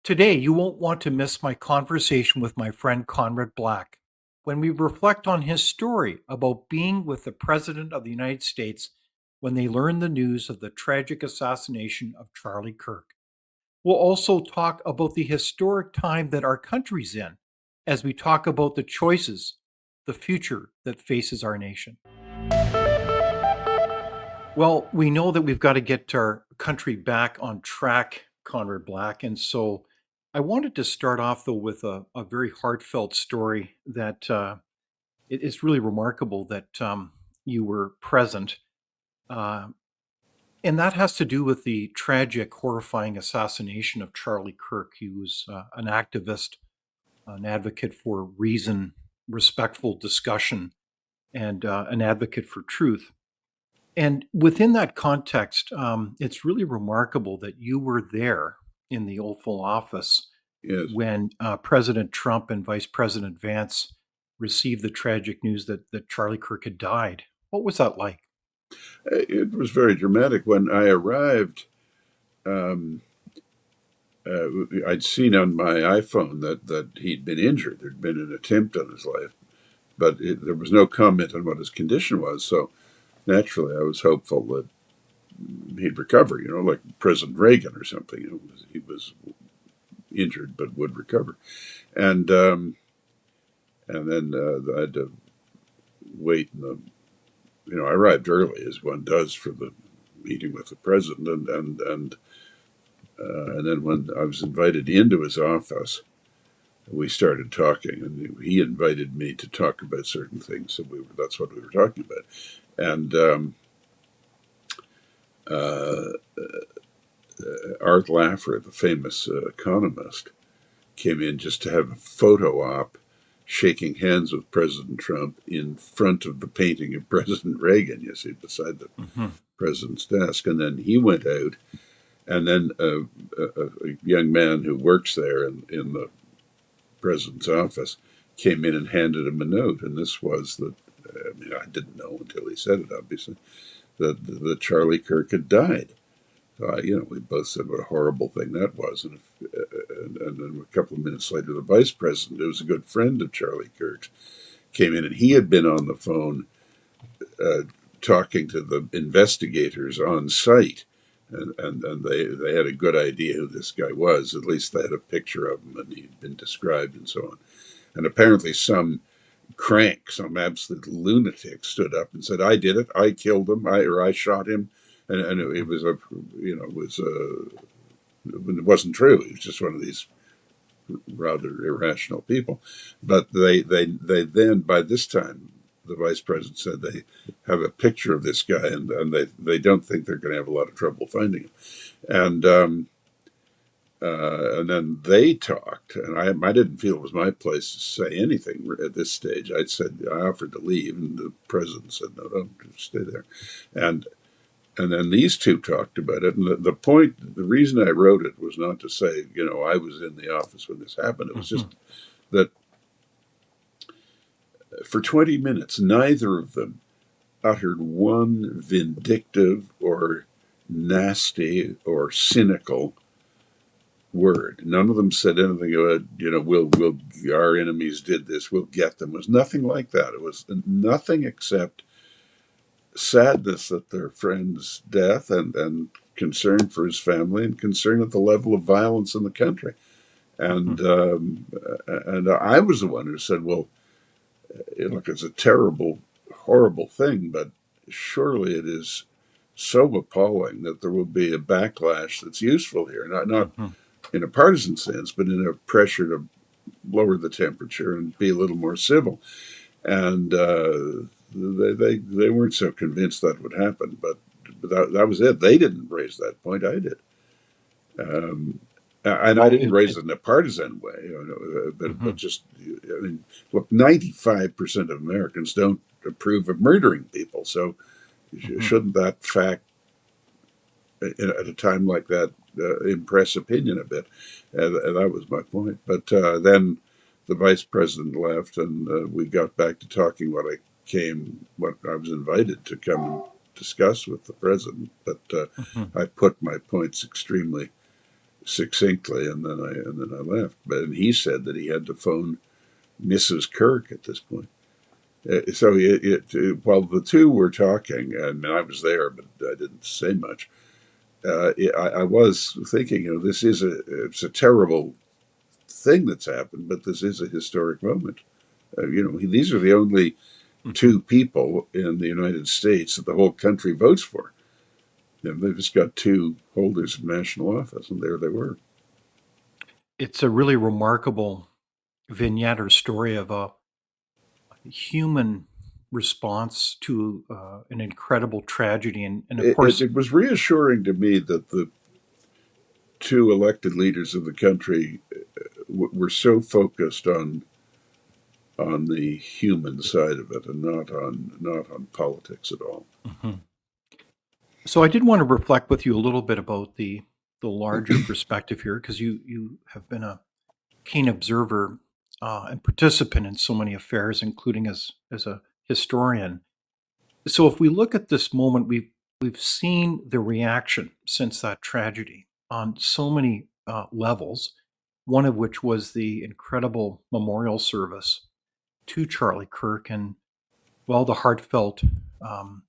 Today, you won't want to miss my conversation with my friend Conrad Black when we reflect on his story about being with the President of the United States when they learned the news of the tragic assassination of Charlie Kirk. We'll also talk about the historic time that our country's in as we talk about the choices, the future that faces our nation. Well, we know that we've got to get our country back on track, Conrad Black. And so I wanted to start off, though, with a very heartfelt story that it is really remarkable that you were present. Uh, and that has to do with the tragic, horrifying assassination of Charlie Kirk. He was an activist, an advocate for reason, respectful discussion, and an advocate for truth. And within that context, it's really remarkable that you were there in the Oval Office Yes, when President Trump and Vice President Vance received the tragic news that Charlie Kirk had died. What was that like? it was very dramatic. When I arrived, um, I'd seen on my iPhone that he'd been injured. There'd been an attempt on his life, but there was no comment on what his condition was. So naturally, I was hopeful that he'd recover. Like President Reagan or something. He was injured but would recover, and and then I had to wait. I arrived early, as one does, for the meeting with the president, and then when I was invited into his office, we started talking, and he invited me to talk about certain things. So that's what we were talking about. And uh, Art Laffer, the famous economist, came in just to have a photo op shaking hands with President Trump in front of the painting of President Reagan, you see, beside the Hmm. president's desk. And then he went out, and then a young man who works there in the president's office came in and handed him a note, and this was that. I mean, I didn't know until he said it, obviously, that Charlie Kirk had died. We both said what a horrible thing that was, and then a couple of minutes later, the vice president, who was a good friend of Charlie Kirk's, came in, and he had been on the phone uh, talking to the investigators on site, and they had a good idea who this guy was. At least they had a picture of him, and he'd been described and so on. And apparently, some crank, some absolute lunatic, stood up and said, "I did it. I killed him. I shot him." And it was it wasn't true. He was just one of these rather irrational people. But they then, by this time, the vice president said they have a picture of this guy, and they don't think they're going to have a lot of trouble finding him. And and then they talked, and I didn't feel it was my place to say anything at this stage. I offered to leave, and the president said, "No, don't stay there." And and then these two talked about it. And the reason I wrote it was not to say, I was in the office when this happened. It was Hmm. just that for 20 minutes, neither of them uttered one vindictive or nasty or cynical word. None of them said anything about, our enemies did this, we'll get them. It was nothing like that. It was nothing except sadness at their friend's death, and concern for his family, and concern at the level of violence in the country. Hmm. And I was the one who said, "Well, look, it's a terrible, horrible thing, but surely it is so appalling that there will be a backlash that's useful here, not Hmm. in a partisan sense, but in a pressure to lower the temperature and be a little more civil." And they weren't so convinced that would happen, but that was it. They didn't raise that point. I did, um, and I Well, didn't raise it in a partisan way, but mhm. just, I mean, look, 95% of Americans don't approve of murdering people, so Mhm. shouldn't that fact, at a time like that, impress opinion a bit? And that was my point. But then the vice president left, and we got back to talking what I was invited to come and discuss with the president. But Mhm. I put my points extremely succinctly, and then I left. But he said that he had to phone Mrs. Kirk at this point. While the two were talking, and I was there, but I didn't say much. I was thinking, this is it's a terrible thing that's happened, but this is a historic moment. These are the only Mhm. two people in the United States that the whole country votes for. They've just got two holders of national office, and there they were. It's a really remarkable vignette or story of a human response to an incredible tragedy. And of course, It was reassuring to me that the two elected leaders of the country were so focused on the human side of it and not on politics at all. mhm. So I did want to reflect with you a little bit about the larger perspective here, because you have been a keen observer and participant in so many affairs, including as a historian. So if we look at this moment, we've seen the reaction since that tragedy on so many levels. One of which was the incredible memorial service to Charlie Kirk, and well, the heartfelt um,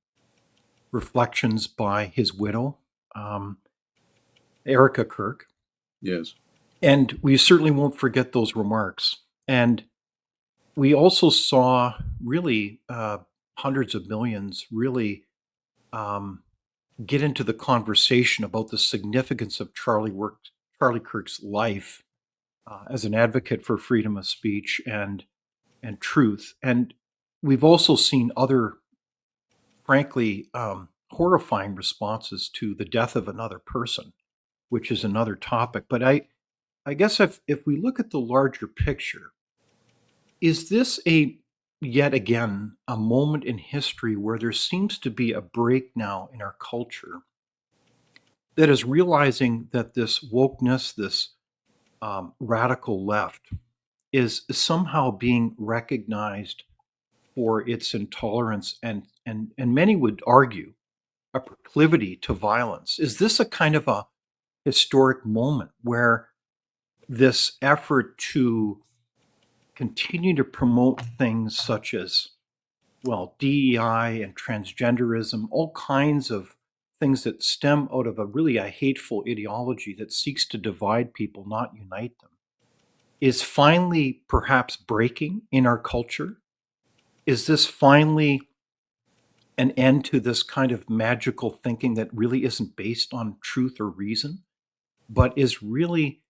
reflections by his widow, um, Erica Kirk. Yes, And we certainly won't forget those remarks. And we also saw really hundreds of millions really um, get into the conversation about the significance of Charlie Kirk's life as an advocate for freedom of speech and truth. And we've also seen other, frankly, horrifying responses to the death of another person, which is another topic. But I guess if we look at the larger picture, is this a yet again a moment in history where there seems to be a break now in our culture that is realizing that this wokeness, this radical left, is somehow being recognized for its intolerance and many would argue a proclivity to violence? Is this a kind of a historic moment where this effort to continue to promote things such as, well, DEI and transgenderism, all kinds of things that stem out of a hateful ideology that seeks to divide people, not unite them, is finally perhaps breaking in our culture? Is this finally an end to this kind of magical thinking that really isn't based on truth or reason, but is really,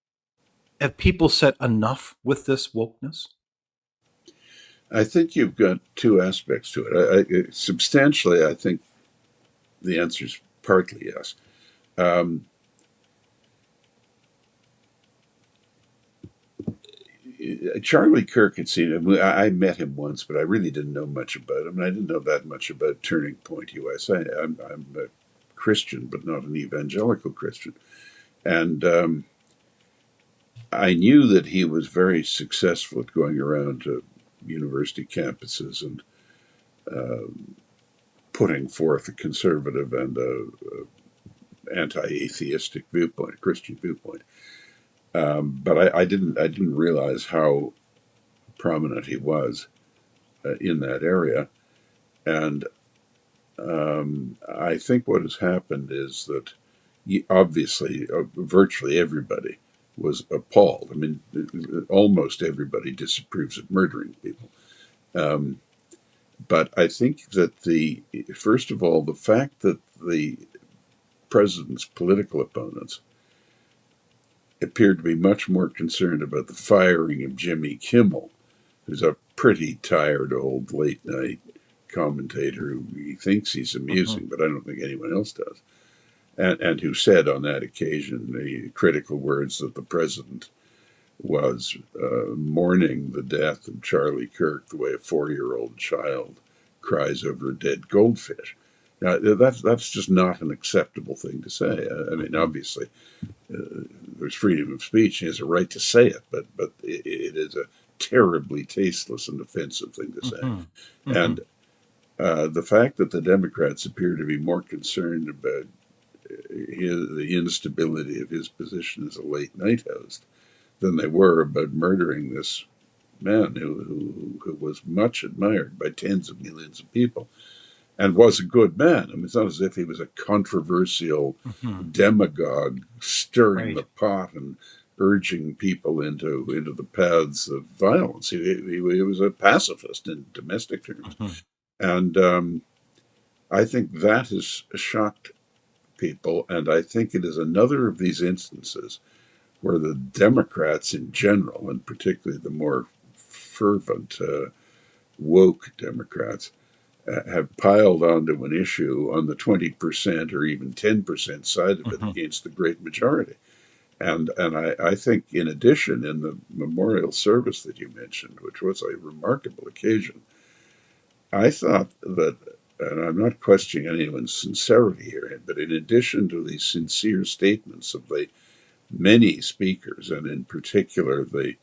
have people said enough with this wokeness? I think you've got two aspects to it. Substantially, I think the answer is partly yes. Um, Charlie Kirk had seen him. I met him once, but I really didn't know much about him. I didn't know that much about Turning Point USA. I'm a Christian, but not an evangelical Christian. And I knew that he was very successful at going around to university campuses and uh, putting forth a conservative and a anti-atheistic viewpoint, a Christian viewpoint. But I didn't realize how prominent he was in that area. And I think what has happened is that obviously, virtually everybody was appalled. I mean, almost everybody disapproves of murdering people. Um, but I think that first of all, the fact that the president's political opponents appeared to be much more concerned about the firing of Jimmy Kimmel, who's a pretty tired old late night commentator who he thinks he's Mhm. amusing, but I don't think anyone else does, and who said on that occasion the critical words that the president was mourning the death of Charlie Kirk the way a 4-year-old child cries over a dead goldfish. Now, that's just not an acceptable thing to say. I mean, Mhm. obviously, there's freedom of speech. He has a right to say it, but it is a terribly tasteless and offensive thing to say. Mhm. And Mhm. the fact that the Democrats appear to be more concerned about the instability of his position as a late night host than they were about murdering this man who was much admired by tens of millions of people and was a good man. I mean, it's not as if he was a controversial Hmm. demagogue stirring the Right. pot and urging people into the paths of violence. He was a pacifist in domestic terms. Hmm. And I think that has shocked people. And I think it is another of these instances where the Democrats in general, and particularly the more fervent, woke Democrats, have piled onto an issue on the 20% or even 10% side of it Hmm. against the great majority. And I think, in addition, in the memorial service that you mentioned, which was a remarkable occasion, I thought that, and I'm not questioning anyone's sincerity here, but in addition to the sincere statements of the many speakers, and in particular the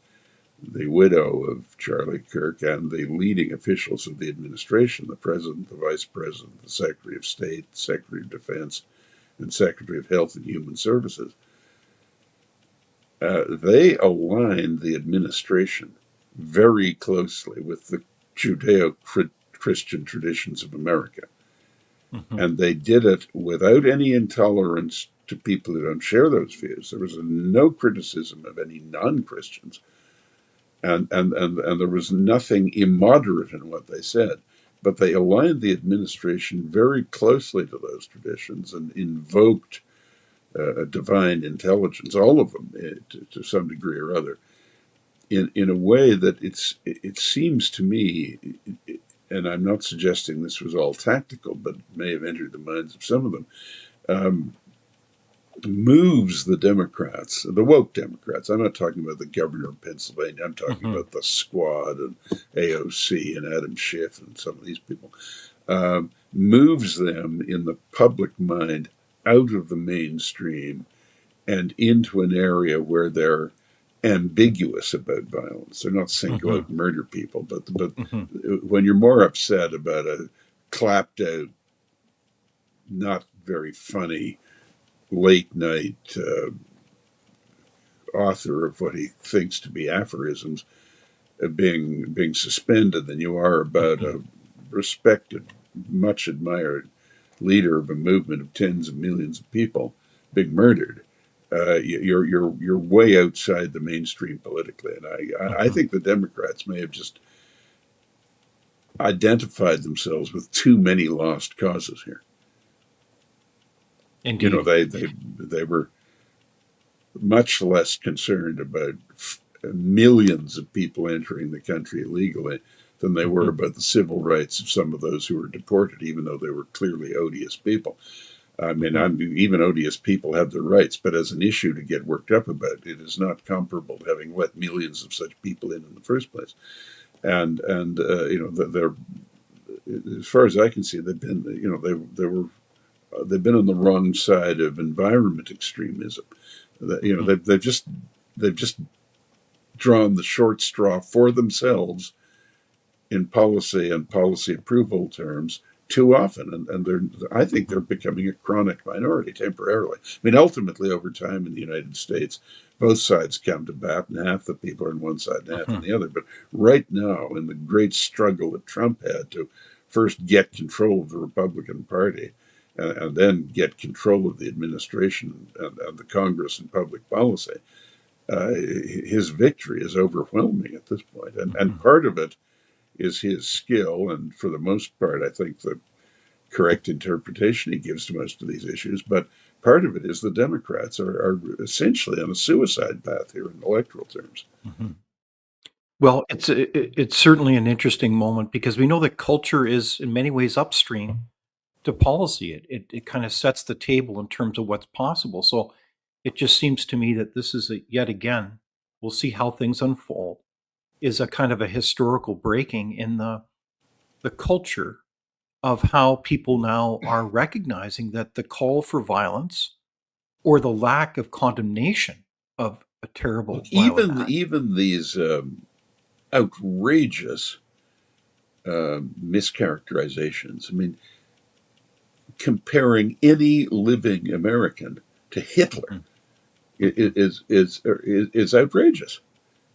widow of Charlie Kirk and the leading officials of the administration, the president, the vice president, the secretary of state, secretary of defense, and secretary of health and human services, they aligned the administration very closely with the Judeo Christian traditions of America. Hmm. And they did it without any intolerance to people who don't share those views. There was no criticism of any non Christians, and there was nothing immoderate in what they said. But they aligned the administration very closely to those traditions and invoked a divine intelligence, all of them, to some degree or other, in a way that it seems to me, and I'm not suggesting this was all tactical, but may have entered the minds of some of them, um, moves the Democrats, the woke Democrats. I'm not talking about the governor of Pennsylvania. I'm talking Hmm. about the Squad and AOC and Adam Schiff and some of these people. Moves them in the public mind out of the mainstream and into an area where they're ambiguous about violence. They're not saying go Hmm. out and murder people, but Hmm. when you're more upset about a clapped out, not very funny late night author of what he thinks to be aphorisms being suspended than you are about Hmm. a respected, much admired leader of a movement of tens of millions of people being murdered. You're way outside the mainstream politically, and I Hmm. think the Democrats may have just identified themselves with too many lost causes here. You know, Indeed. they were much less concerned about millions of people entering the country illegally than they were Hmm. about the civil rights of some of those who were deported, even though they were clearly odious people. I mean, Hmm. even odious people have their rights, but as an issue to get worked up about, it is not comparable to having let millions of such people in the first place. And you know, they're, as far as I can see, they've been, you know, they were they've been on the wrong side of environment extremism. You know, Hmm. they've just drawn the short straw for themselves in policy and policy approval terms too often, and I think they're becoming a chronic minority temporarily. I mean, ultimately, over time in the United States, both sides come to bat, and half the people are on one side and half on Hmm. the other. But right now, in the great struggle that Trump had to first get control of the Republican Party and then get control of the administration and the Congress and public policy, his victory is overwhelming at this point. And Hmm. part of it is his skill, and for the most part, I think the correct interpretation he gives to most of these issues. But part of it is the Democrats are essentially on a suicide path here in electoral terms. Hmm. Well, it's certainly an interesting moment because we know that culture is in many ways upstream to policy. It kind of sets the table in terms of what's possible. So it just seems to me that this is yet again, we'll see how things unfold, is a kind of a historical breaking in the culture of how people now are recognizing that the call for violence or the lack of condemnation of a Look, terrible violent act. even these outrageous mischaracterizations. I mean, comparing any living American to Hitler Mhm. Mhm. is outrageous.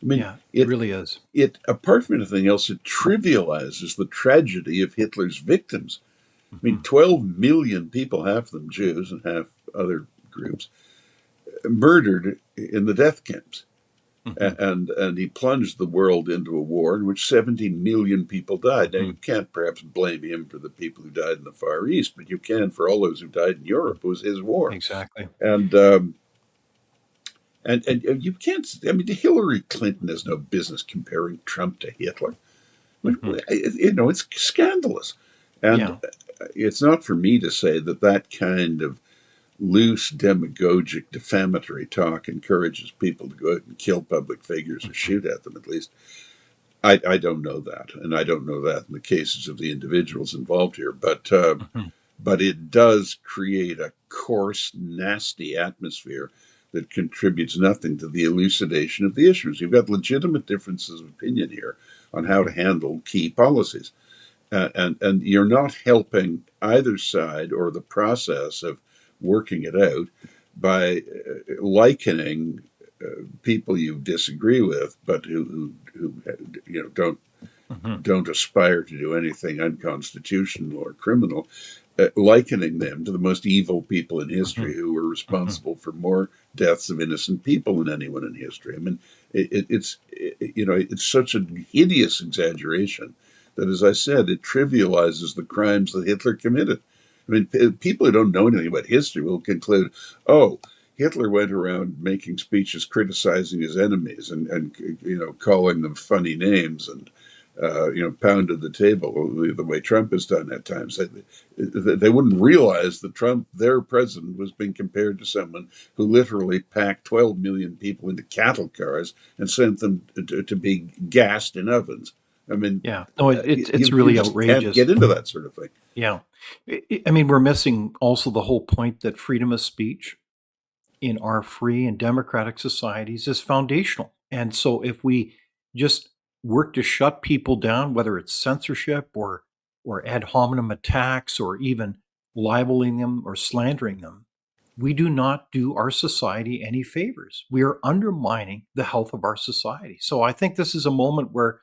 I mean, Yeah, it really is. apart from anything else, it trivializes the tragedy of Hitler's victims. I mean, Mhm. 12 million people, half of them Jews and half other groups, murdered in the death camps. Mhm. And he plunged the world into a war in which 70 million people died. Now, you Mhm. can't perhaps blame him for the people who died in the Far East, but you can for all those who died in Mhm. Europe. It was his war. Exactly. And and you can't. I mean, Hillary Clinton has no business comparing Trump to Hitler. Mhm. It's scandalous, and Yeah. it's not for me to say that that kind of loose, demagogic, defamatory talk encourages people to go out and kill public figures or Mhm. shoot at them. At least I don't know that, and I don't know that in the cases of the individuals involved here. Mhm. But it does create a coarse, nasty atmosphere that contributes nothing to the elucidation of the issues. You've got legitimate differences of opinion here on how to Mhm. handle key policies, and you're not helping either side or the process of working it out by likening people you disagree with, but who Mhm. don't aspire to do anything unconstitutional or criminal, likening them to the most evil people in history Mhm. who were Mhm. responsible for more deaths of innocent people than anyone in history. I mean, it's such a hideous exaggeration that, as I said, it trivializes the crimes that Hitler committed. I mean, people who don't know anything about history will conclude, oh, Hitler went around making speeches criticizing his enemies and calling them funny names and pounded the table the way Trump has done at times. They wouldn't realize that Trump, their president, was being compared to someone who literally packed 12 million people into cattle cars and sent them to be gassed in ovens. I mean, Yeah. No, it's you really just can't outrageous. get into that sort of thing. Yeah. I mean, we're missing also the whole point that freedom of speech in our free and democratic societies is foundational. And so if we just work to shut people down, whether it's censorship or ad hominem attacks or even libeling them or slandering them, we do not do our society any favors. We are undermining the health of our society. So I think this is a moment where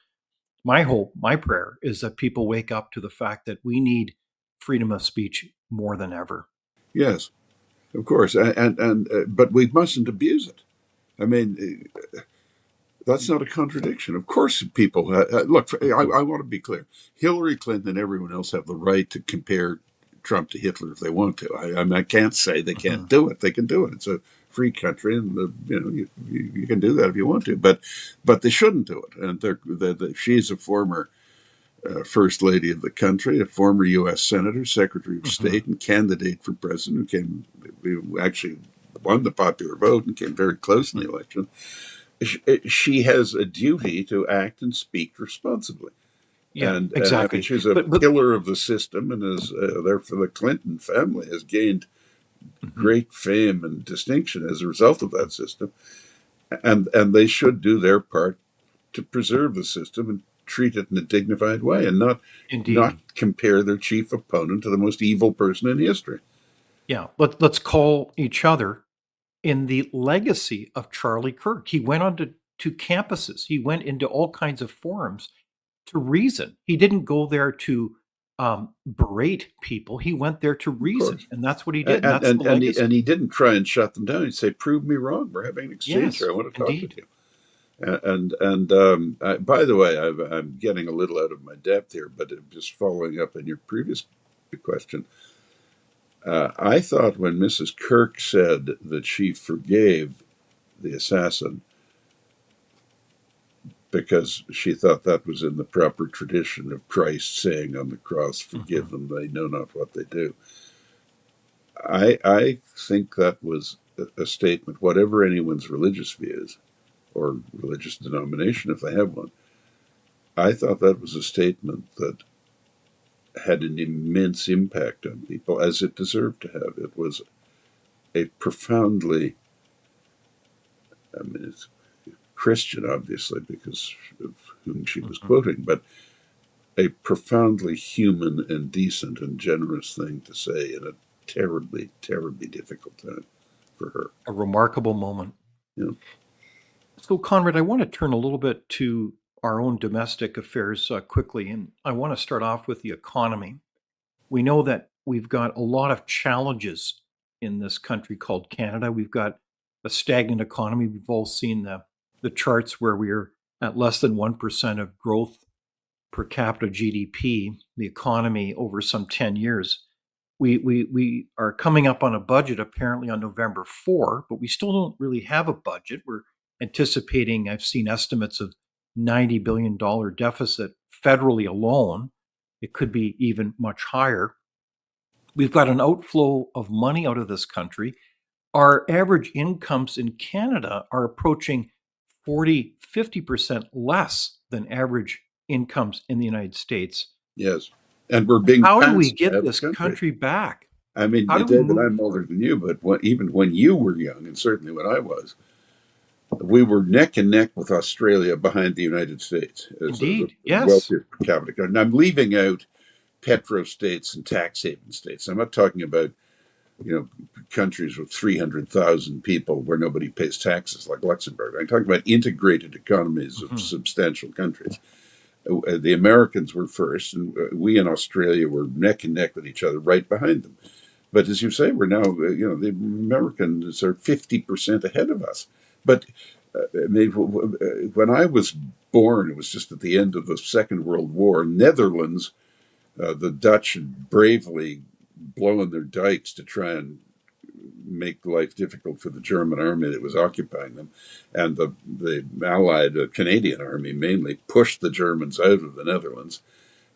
my hope, my prayer is that people wake up to the fact that we need freedom of speech more than ever. Yes, of course, but we mustn't abuse it. I mean, that's not a contradiction. Of course, people look. Mhm. I want to be clear. Hillary Clinton and everyone else have the right to compare Trump to Hitler if they want to. I can't say they can't Mhm. do it. They can do it. It's a free country, and you can do that if you want to. But they shouldn't do it. And she's a former first lady of the country, a former U.S. senator, secretary of Mhm. state, and candidate for president who actually won the popular vote and came very close in the Mhm. election. She has a duty to act and speak responsibly. Yeah, And I mean, exactly. she's a But pillar of the system, and is therefore the Clinton family has gained mhm, great fame and distinction as a result of that system. And they should do their part to preserve the system and treat it in a dignified way, and not indeed. compare their chief opponent to the most evil person in history. Yeah, let's call each other in the legacy of Charlie Kirk. He went on to campuses. He went into all kinds of forums to reason. He didn't go there to berate people. He went there to Of reason, course. and that's what he did, and And that's and the and he, and legacy. he didn't try and shut them down. He'd say, "Prove me wrong. We're having an exchange here. Yes, I want to talk with indeed. you." By the way, I'm getting a little out of my depth here, but just following up on your previous question, I thought when Mrs. Kirk said that she forgave the assassin because she thought that was in the proper tradition of Christ saying on the cross, "Forgive Mhm. them; they know not what they do." I think that was a statement, whatever anyone's religious views or religious denomination, if they have one. I thought that was a statement that had an immense impact on people, as it deserved to have. It was a profoundly, I mean, it's Christian, obviously, because of whom she was Mhm. quoting, but a profoundly human and decent and generous thing to say in a terribly, terribly difficult time for her. A remarkable moment. You know? So, Conrad, I want to turn a little bit to our own domestic affairs quickly, and I want to start off with the economy. We know that we've got a lot of challenges in this country called Canada. We've got a stagnant economy. We've all seen the charts where we're at less than 1% of growth per capita GDP, the economy over some 10 years. We are coming up on a budget apparently on November 4, but we still don't really have a budget. We're anticipating, I've seen estimates of $90 billion deficit federally alone. It could be even much higher. We've got an outflow of money out of this country. Our average incomes in Canada are approaching 40, 50% less than average incomes in the United States. Yes. And we're being How do we passed by get other this countries. country back? I mean, How do we David, move I'm older forward? than you, but even when you were young, and certainly when I was, we were neck and neck with Australia behind the United States as the Indeed. Yes. wealthiest per capita. And I'm leaving out petro states and tax haven states. I'm not talking about countries with 300,000 people where nobody pays taxes like Luxembourg. I'm talking about integrated economies of Mhm. substantial countries. The Americans were first, and we in Australia were neck and neck with each other right behind them. But as you say, we're now, the Americans are 50% ahead of us. But I mean, when I was born, it was just at the end of the Second World War. Netherlands, the Dutch had bravely blown their dikes to try and make life difficult for the German army that was occupying them. And the Allied Canadian army mainly pushed the Germans out of the Netherlands.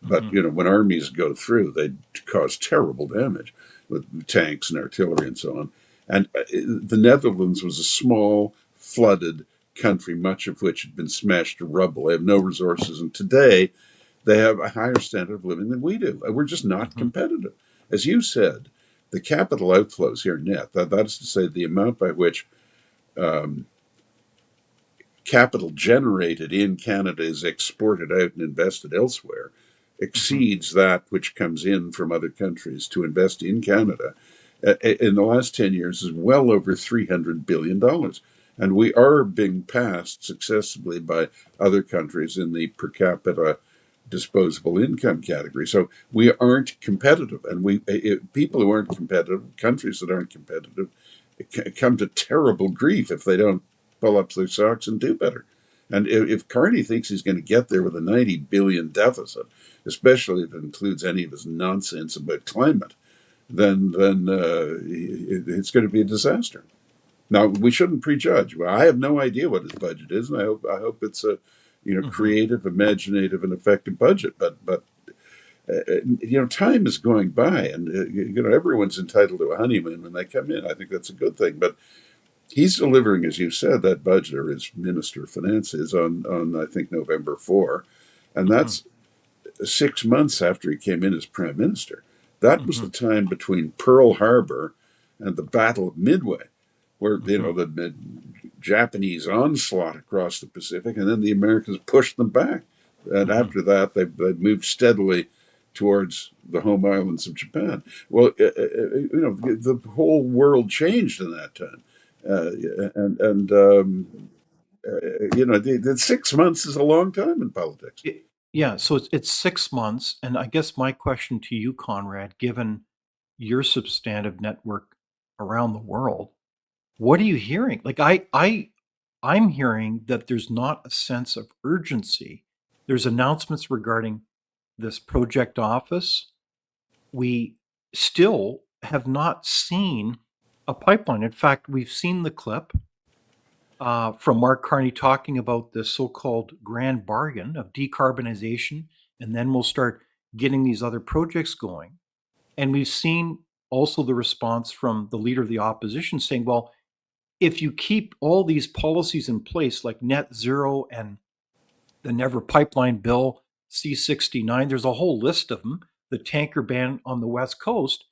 But, Mhm. when armies go through, they cause terrible damage with tanks and artillery and so on. And the Netherlands was a small, flooded country, much of which had been smashed to rubble. They have no resources. And today, they have a higher standard of living than we do. We're just not Mhm. competitive. As you said, the capital outflows here net, that is to say, the amount by which um, capital generated in Canada is exported out and invested elsewhere, Mhm. exceeds that which comes in from other countries to invest in Canada. In the last 10 years is well over $300 billion. And we are being passed successively by other countries in the per capita disposable income category. So we aren't competitive, and people who aren't competitive, countries that aren't competitive, come to terrible grief if they don't pull up their socks and do better. And if Carney thinks he's going to get there with a 90 billion deficit, especially if it includes any of his nonsense about climate, then it's going to be a disaster. Now we shouldn't prejudge. Well, I have no idea what his budget is, and I hope it's a Mhm. creative, imaginative, and effective budget. But time is going by, and everyone's entitled to a honeymoon when they come in. I think that's a good thing. But he's delivering, as you said, that budget, or his minister of finance is on I think November 4, and Mhm. that's 6 months after he came in as prime minister. That was the Mhm. time between Pearl Harbor and the Battle of Midway, where Mhm. the Japanese onslaught across the Pacific, and then the Americans pushed them back. And Mhm. after that, they moved steadily towards the home islands of Japan. Well, the whole world changed in that time, and the 6 months is a long time in politics. Yeah, so it's 6 months, and I guess my question to you, Conrad, given your substantive network around the world, what are you hearing? Like, I'm hearing that there's not a sense of urgency. There's announcements regarding this project office. We still have not seen a pipeline. In fact, we've seen the clip from Mark Carney talking about the so-called grand bargain of decarbonization, and then we'll start getting these other projects going. And we've seen also the response from the leader of the opposition saying, well, if you keep all these policies in place, like net zero and the Never Pipeline Bill, C-69, there's a whole list of them, the tanker ban on the West Coast,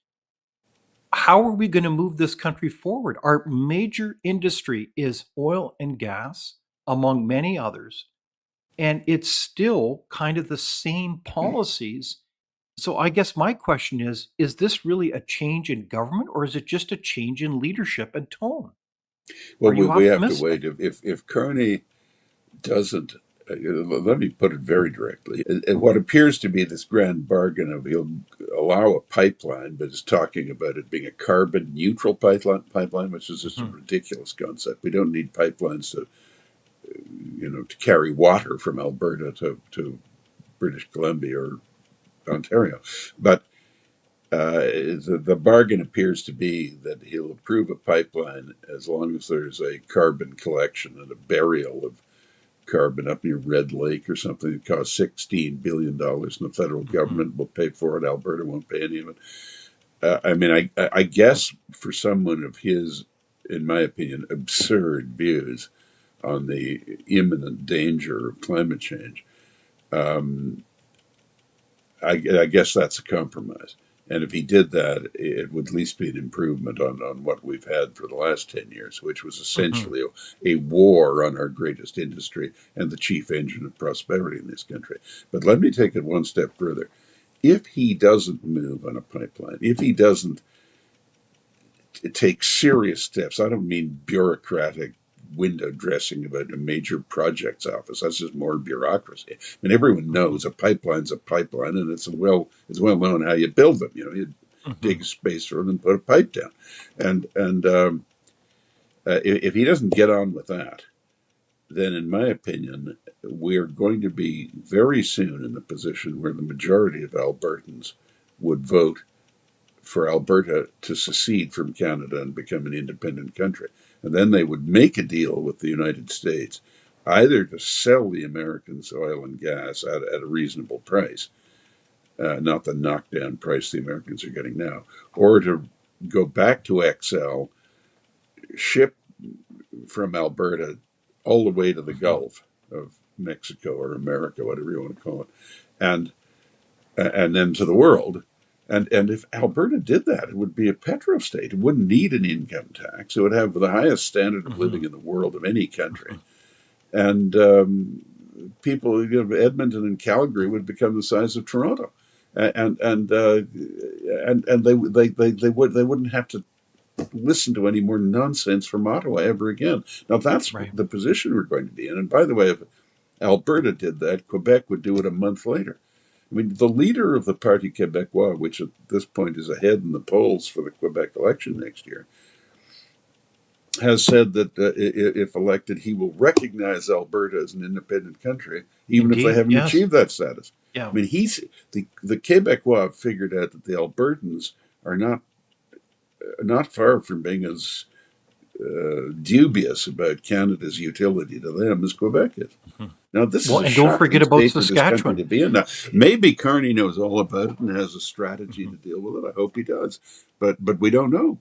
how are we going to move this country forward? Our major industry is oil and gas, among many others. and it's still kind of the same policies. So I guess my question is this really a change in government or is it just a change in leadership and tone? Well, Are we, you we have to optimistic? wait. If Kearney doesn't, let me put it very directly. What appears to be this grand bargain of he'll allow a pipeline, but is talking about it being a carbon neutral pipeline, which is just a Mhm. ridiculous concept. We don't need pipelines to carry water from Alberta to British Columbia or Ontario. But the bargain appears to be that he'll approve a pipeline as long as there's a carbon collection and a burial of carbon up near Red Lake or something that costs $16 billion, and the federal Mhm. government will pay for it. Alberta won't pay any of it. I mean, I guess for someone of his, in my opinion, absurd views on the imminent danger of climate change, um, I guess that's a compromise. And if he did that, it would at least be an improvement on what we've had for the last 10 years, which was Mhm. essentially a war on our greatest industry and the chief engine of prosperity in this country. But let me take it one step further. If he doesn't move on a pipeline, if he doesn't take serious steps, I don't mean bureaucratic window dressing about a major projects office. That's just more bureaucracy. I mean, everyone Mhm. knows a pipeline's a pipeline, and it's well known how you build them. You dig Mhm. a space for them and put a pipe down. And if he doesn't get on with that, then in my opinion, we're going to be very soon in the position where the majority of Albertans would vote for Alberta to secede from Canada and become an independent country. And then they would make a deal with the United States, either to sell the Americans oil and gas at a reasonable price, not the knockdown price the Americans are getting now, or to go back to XL, ship from Alberta all the way to the Mhm. Gulf of Mexico or America, whatever you want to call it, and and then to the world. And if Alberta did that, it would be a petro state. It wouldn't need an income tax. It would have the highest standard of living Mhm. in the world of any country. Mhm. And people, Edmonton and Calgary would become the size of Toronto, and they wouldn't have to listen to any more nonsense from Ottawa ever again. Now that's Right. the position we're going to be in. And by the way, if Alberta did that, Quebec would do it a month later. I mean, the leader of the Parti Québécois, which at this point is ahead in the polls for the Quebec election next year, has said that if elected, he will recognize Alberta as an independent country, even if they Indeed. haven't Yes. achieved that status. Yeah. I mean, the Québécois have figured out that the Albertans are not far from being as dubious about Canada's utility to them as Quebec is. Mhm. Now, this is Well, a and don't shocking forget about state for this country Saskatchewan. to be in. Now, maybe Carney knows all about it and has a strategy to Mhm. deal with it. I hope he does, but we don't know.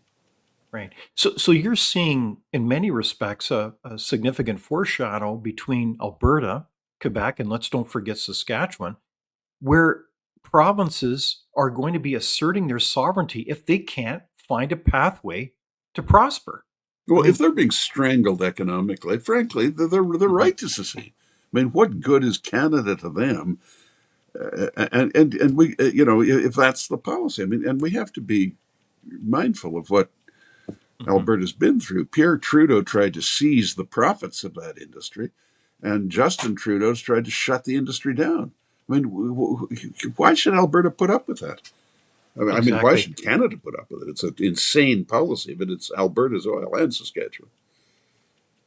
Right. So you're seeing, in many respects, a significant foreshadow between Alberta, Quebec, and let's don't forget Saskatchewan, where provinces are going to be asserting their sovereignty if they can't find a pathway to prosper. I Well, if mean, they're being strangled economically, frankly, they're mhm, right to secede. I mean, what good is Canada to them? And we, if that's the policy, I mean, and we have to be mindful of what mhm, Alberta's been through. Pierre Trudeau tried to seize the profits of that industry, and Justin Trudeau's tried to shut the industry down. I mean, why should Alberta put up with that? I mean, why exactly. should Canada put up with it? It's an insane policy, but it's Alberta's oil and Saskatchewan.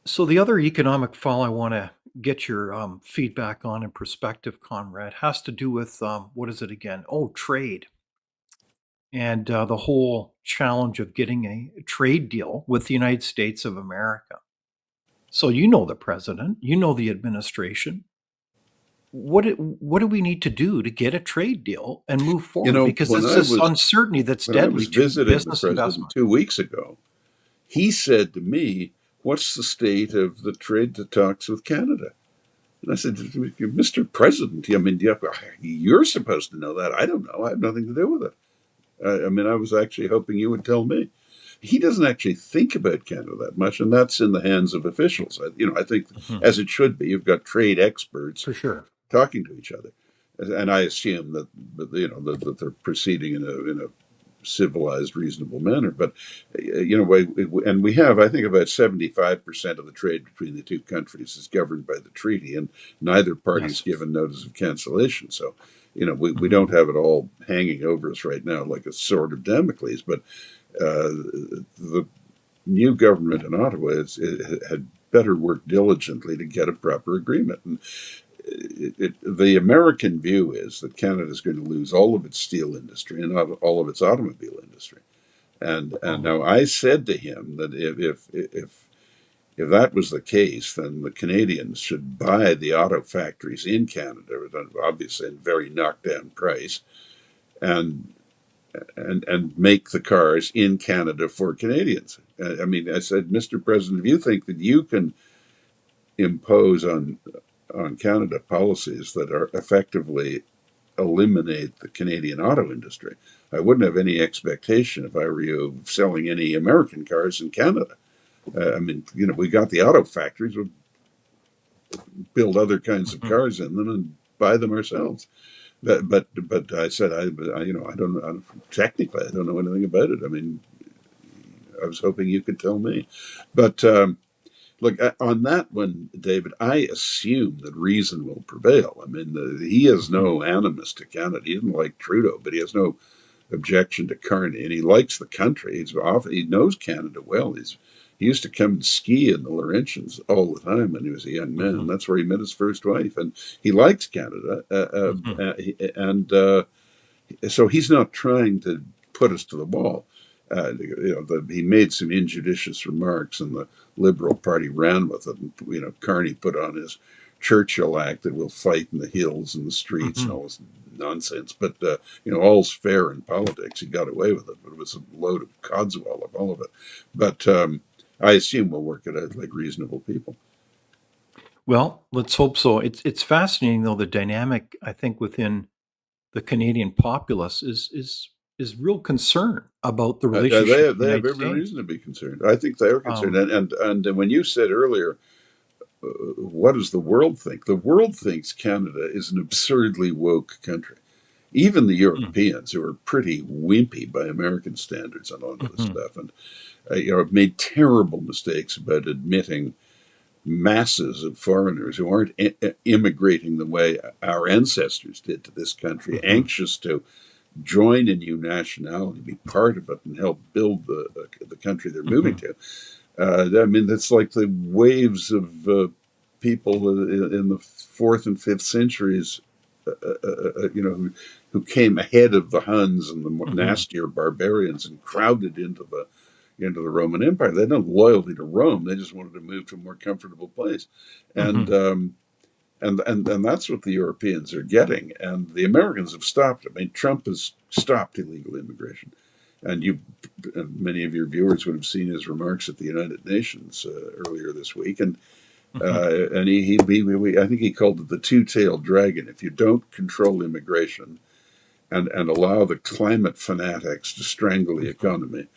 So the other economic fall I want to get your feedback on and perspective, Conrad, has to do with what is it again? Oh, trade. And the whole challenge of getting a trade deal with the United States of America. So you know the president, you know the administration. What do we need to do to get a trade deal and move You forward? know, Because it's this uncertainty that's when I deadly was to visiting the business president investment. 2 weeks ago, he said to me, "What's the state of the trade talks with Canada?" And I said, "Mr. President, I mean, you're supposed to know that. I don't know. I have nothing to do with it. I mean, I was actually hoping you would tell me." he doesn't actually think about Canada that much, and that's in the hands of officials. I think, Mhm. as it should be, you've got trade experts For sure. talking to each other, and I assume that they're proceeding in a civilized, reasonable manner. But and we have, I think, about 75% of the trade between the two countries is governed by the treaty, and neither party's Yes. given notice of cancellation. So, we Mhm. don't have it all hanging over us right now like a sword of Damocles. But the new government in Ottawa had better work diligently to get a proper agreement. And the American view is that Canada is going to lose all of its steel industry and all of its automobile industry. And Oh. now I said to him that if that was the case, then the Canadians should buy the auto factories in Canada, obviously at a very knocked down price, and and make the cars in Canada for Canadians. I mean, I said, Mr. President, if you think that you can impose on Canada policies that are effectively eliminate the Canadian auto industry, I wouldn't have any expectation, if I were you, of selling any American cars in Canada. I mean, we got the auto factories, we'll build other kinds of Mhm. cars in them and buy them ourselves. But I said, I don't, technically, I don't know anything about it. I mean, I was hoping you could tell me. But look, on that one, David, I assume that reason will prevail. I mean, he has Mhm. no animus to Canada. He didn't like Trudeau, but he has no objection to Carney, and he likes the country. He knows Canada well. He used to come and ski in the Laurentians all the time when he was a young man. Mhm. That's where he met his first wife, and he likes Canada. Mhm. And So he's not trying to put us to the wall. He made some injudicious remarks, and the Liberal Party ran with it. And Carney put on his Churchill act that we'll fight in the hills and the streets and Mhm. all this nonsense. But all's fair in politics. He got away with it, but it was a load of codswallop, all of it. But I assume we'll work it out like reasonable people. Well, let's hope so. It's fascinating though, the dynamic I think within the Canadian populace is real concern about the They relationship with have the they have United every States. reason to be concerned. I think they are concerned. Um, And when you said earlier, what does the world think? The world thinks Canada is an absurdly woke country. Even the mm, Europeans, who are pretty wimpy by American standards on all of this mhm, stuff, and have made terrible mistakes about admitting masses of foreigners who aren't immigrating the way our ancestors did to this country, mhm, anxious to join a new nationality, be part of it, and help build the country they're moving mhm, to. I mean, it's like the waves of people in the fourth and fifth centuries, who came ahead of the Huns and the mhm, nastier barbarians and crowded into the Roman Empire. They had no loyalty to Rome. They just wanted to move to a more comfortable place, and mhm. and that's what the Europeans are getting, and the Americans have stopped it. I mean, Trump has stopped illegal immigration, and many of your viewers would have seen his remarks at the United Nations earlier this week, Mhm, and I think he called it the two-tailed dragon. If you don't control immigration and allow the climate fanatics to strangle the mhm. economy,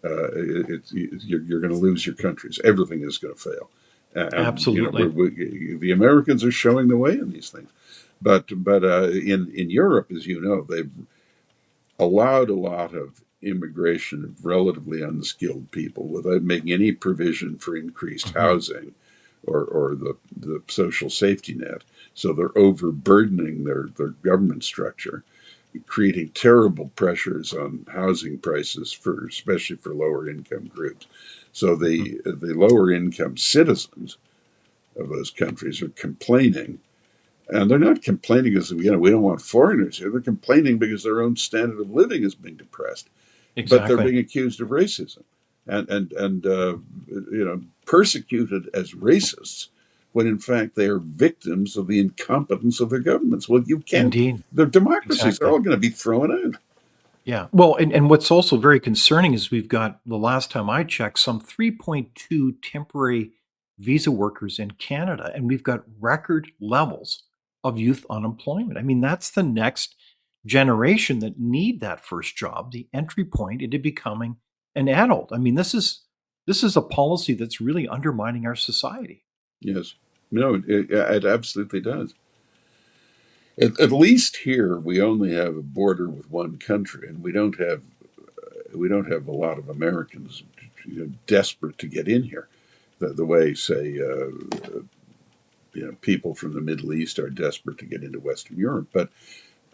you're going to lose your countries. Everything is going to fail, and Absolutely. the Americans are showing the way in these things. But in Europe, as you know, they've allowed a lot of immigration of relatively unskilled people without making any provision for increased Mhm, housing or the social safety net. So they're overburdening their government structure, creating terrible pressures on housing prices for especially for lower income groups. So mhm. the lower income citizens of those countries are complaining, and they're not complaining because we don't want foreigners here. They're complaining because their own standard of living is being depressed, but they're Exactly. being accused of racism and persecuted as racists when in fact they are victims of the incompetence of their governments. Well, you can't. Indeed. Their democracies are Exactly. all going to be thrown out. Yeah. Well, and what's also very concerning is we've got, the last time I checked, some 3.2 temporary visa workers in Canada, and we've got record levels of youth unemployment. I mean, that's the next generation that need that first job, the entry point into becoming an adult. I mean, this is a policy that's really undermining our society. Yes. No, it absolutely does. At least here, we only have a border with one country, and we don't have a lot of Americans, desperate to get in here, the way, say, people from the Middle East are desperate to get into Western Europe, but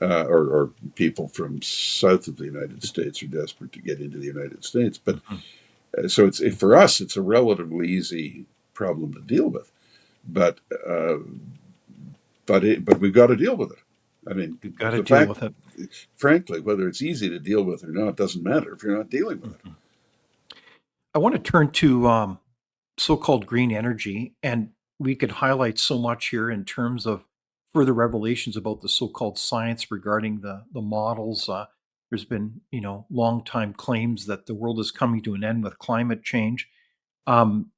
or people from south of the United States are desperate to get into the United States. But Mhm. so for us, it's a relatively easy problem to deal with. But uh, but we've got to deal with it. I mean, We've got to the deal fact, with it. frankly, whether it's easy to deal with or not doesn't matter if you're not dealing with it. Mhm. I want to turn to so-called green energy, and we could highlight so much here in terms of further revelations about the so-called science regarding the models. There's been, long time claims that the world is coming to an end with climate change. Um,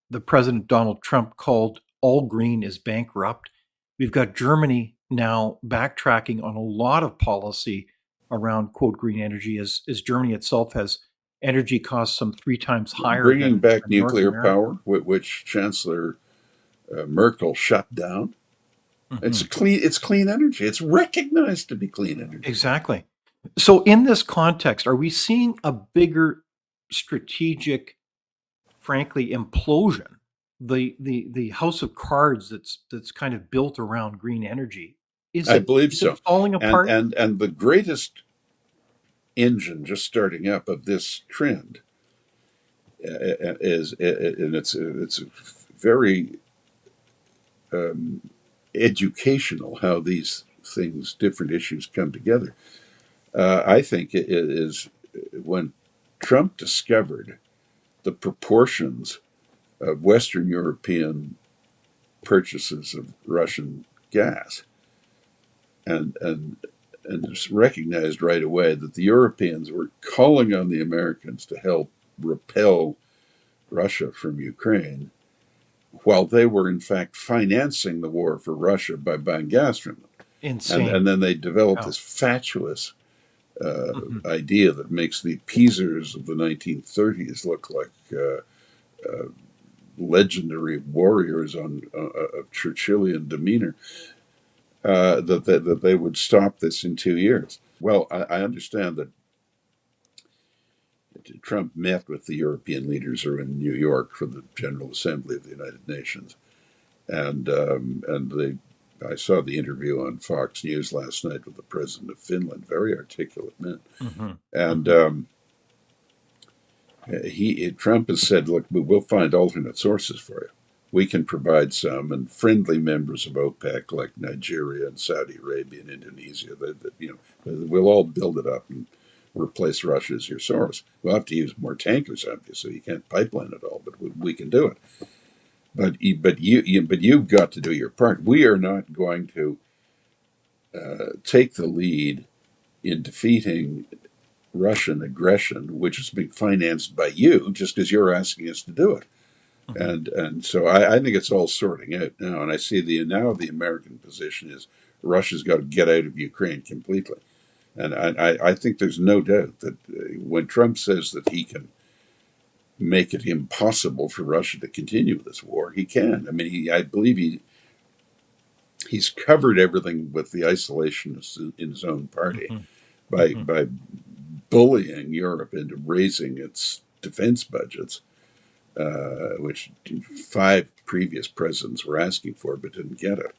the President Donald Trump called all green is bankrupt. We've got Germany now backtracking on a lot of policy around quote green energy, as Germany itself has energy costs some three times higher Bringing back than North nuclear America. power, which Chancellor Merkel shut down. It's Mhm. clean. It's clean energy. It's recognized to be clean energy. Exactly. So in this context, are we seeing a bigger strategic, frankly, implosion? The house of cards that's kind of built around green energy, is I it believe is it so. falling And apart? and and the greatest engine just starting up of this trend is, and it's very educational how these things, different issues, come together. I think it is when Trump discovered the proportions of Western European purchases of Russian gas, and just recognized right away that the Europeans were calling on the Americans to help repel Russia from Ukraine, while they were in fact financing the war for Russia by buying gas from them. And Insane. then they developed Yeah. this fatuous Mhm. idea that makes the appeasers of the 1930s look like legendary warriors of Churchillian demeanor, that they would stop this in 2 years. Well, I understand that Trump met with the European leaders who are in New York for the General Assembly of the United Nations, and I saw the interview on Fox News last night with the president of Finland, very articulate man, Mhm. and Mhm. Trump has said, "Look, we'll find alternate sources for you. We can provide some, and friendly members of OPEC like Nigeria and Saudi Arabia and Indonesia, we'll all build it up and replace Russia as your source. We'll have to use more tankers, obviously. You can't pipeline it all, but we can do it. But you've got to do your part. We are not going to take the lead in defeating Russian aggression, which is being financed by you, just as you're asking us to do it." Mhm. And so I think it's all sorting out now. And I see the American position is Russia's got to get out of Ukraine completely. And I think there's no doubt that when Trump says that he can make it impossible for Russia to continue this war, he can. I mean, I believe he's covered everything with the isolationists in his own party Mhm. by Mhm. by bullying Europe into raising its defense budgets, which five previous presidents were asking for but didn't get it.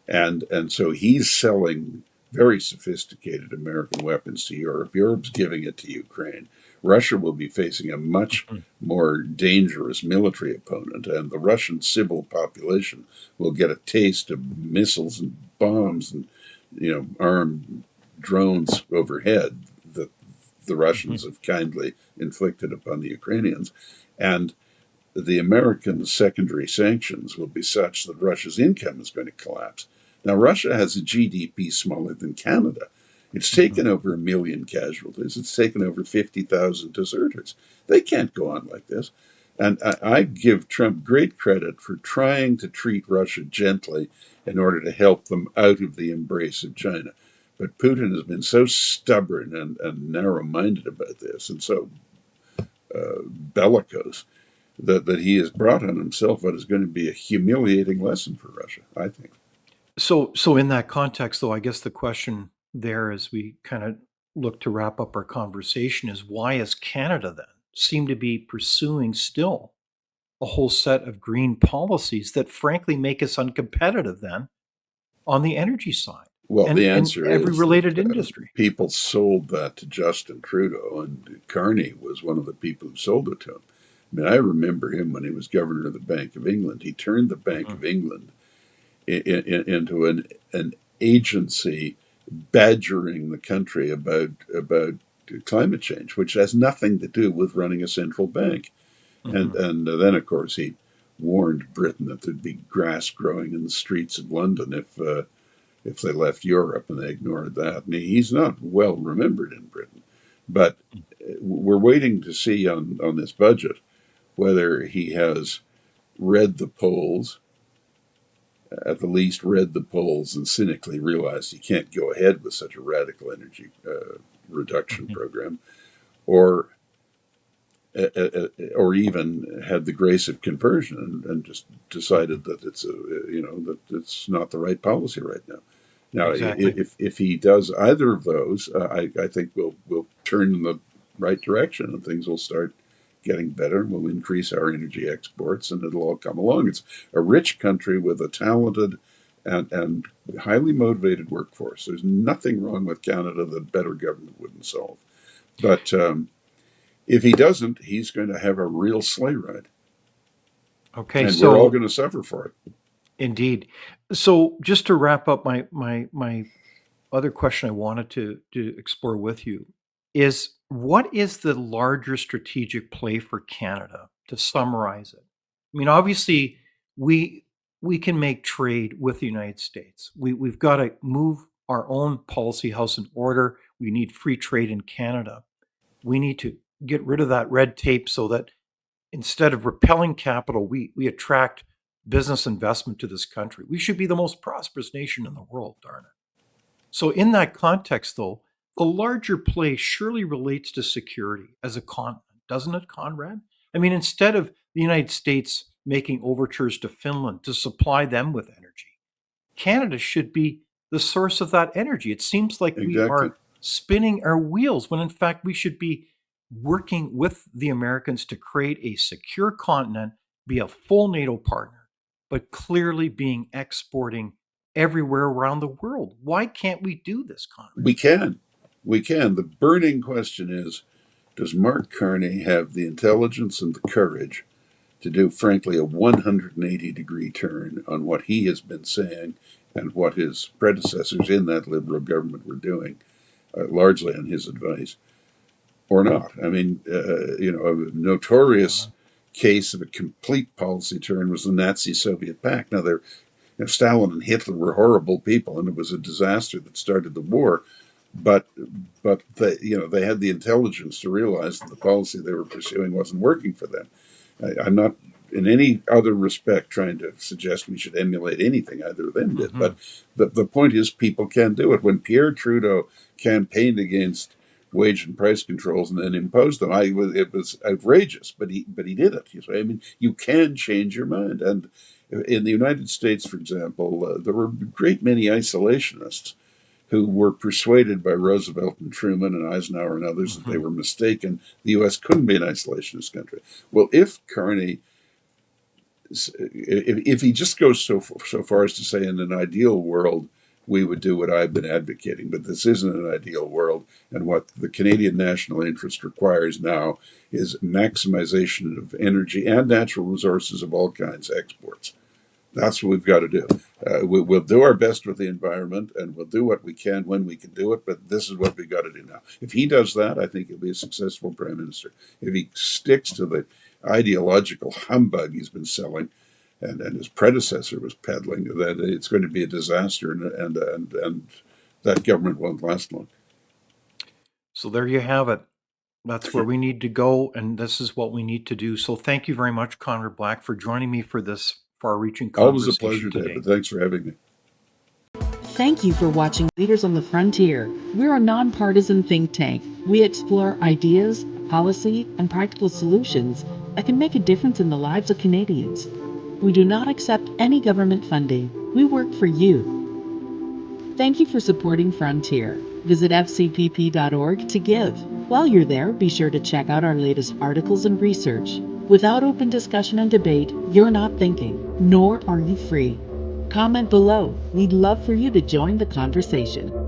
And so he's selling very sophisticated American weapons to Europe. Europe's giving it to Ukraine. Russia will be facing a much Mhm. more dangerous military opponent, and the Russian civil population will get a taste of missiles and bombs and armed drones overhead that the Mhm. Russians have kindly inflicted upon the Ukrainians. And the American secondary sanctions will be such that Russia's income is going to collapse. Now, Russia has a GDP smaller than Canada. It's Mhm. taken over 1 million casualties. It's taken over 50,000 deserters. They can't go on like this. And I give Trump great credit for trying to treat Russia gently in order to help them out of the embrace of China. But Putin has been so stubborn and narrow minded about this, and so bellicose, that he has brought on himself what is going to be a humiliating lesson for Russia, I think. So in that context, though, I guess the question there as we kind of look to wrap up our conversation is why is Canada then seem to be pursuing still a whole set of green policies that frankly make us uncompetitive then on the energy side Well, the and answer every is that related industry? people sold that to Justin Trudeau, and Carney was one of the people who sold it to him. I mean, I remember him when he was governor of the Bank of England. He turned the Bank Mhm. of England into an agency badgering the country about climate change, which has nothing to do with running a central bank. And Mhm. and then, of course, he warned Britain that there'd be grass growing in the streets of London if they left Europe, and they ignored that. And he's not well remembered in Britain. But we're waiting to see on this budget whether he has read the polls, at the least read the polls, and cynically realized he can't go ahead with such a radical energy reduction Mhm. program, or or even had the grace of conversion and just Mhm. decided that that it's not the right policy right now. Now, Exactly. if he does either of those, I think we'll turn in the right direction and things will start getting better. We'll increase our energy exports and it'll all come along. It's a rich country with a talented and highly motivated workforce. There's nothing wrong with Canada that better government wouldn't solve. But if he doesn't, he's going to have a real sleigh ride, Okay, and we're all so going to suffer for it. indeed. So just to wrap up my other question I wanted to explore with you is what is the larger strategic play for Canada to summarize it? I mean, obviously, we we can make trade with the United States. We've got to move our own policy house in order. We need free trade in Canada. We need to get rid of that red tape so that instead of repelling capital, we attract business investment to this country. We should be the most prosperous nation in the world, darn it. So, in that context, though, the larger play surely relates to security as a continent, doesn't it, Conrad? I mean, instead of the United States making overtures to Finland to supply them with energy, Canada should be the source of that energy. It seems like we Exactly. are spinning our wheels when, in fact, we should be working with the Americans to create a secure continent, be a full NATO partner, but clearly being exporting everywhere around the world. Why can't we do this, Conrad? We can. We can. The burning question is, does Mark Carney have the intelligence and the courage to do, frankly, a 180-degree turn on what he has been saying and what his predecessors in that Liberal government were doing, largely on his advice, or not? I mean, a notorious case of a complete policy turn was the Nazi Soviet Pact. Now, Stalin and Hitler were horrible people, and it was a disaster that started the war. But they had the intelligence to realize that the policy they were pursuing wasn't working for them. I'm not in any other respect trying to suggest we should emulate anything either of them did. Hmm. But the point is, people can do it. When Pierre Trudeau campaigned against wage and price controls and then imposed them, it was outrageous. But he did it. I mean, you can change your mind. And in the United States, for example, there were a great many isolationists who were persuaded by Roosevelt and Truman and Eisenhower and others that they Hmm. were mistaken. The U.S. couldn't be an isolationist country. Well, if Carney, if he just goes so far as to say, in an ideal world, we would do what I've been advocating, but this isn't an ideal world. And what the Canadian national interest requires now is maximization of energy and natural resources of all kinds exports. That's what we've got to do. We'll do our best with the environment, and we'll do what we can when we can do it. But this is what we've got to do now. If he does that, I think he'll be a successful prime minister. If he sticks to the ideological humbug he's been selling, and his predecessor was peddling, that it's going to be a disaster, and that government won't last long. So there you have it. That's where we need to go, and this is what we need to do. So thank you very much, Conrad Black, for joining me for this far-reaching Always a conversation pleasure, today. David. Thanks for having me. Thank you for watching Leaders on the Frontier. We're a nonpartisan think tank. We explore ideas, policy, and practical solutions that can make a difference in the lives of Canadians. We do not accept any government funding. We work for you. Thank you for supporting Frontier. Visit fcpp.org to give. While you're there, be sure to check out our latest articles and research. Without open discussion and debate, you're not thinking, nor are you free. Comment below. We'd love for you to join the conversation.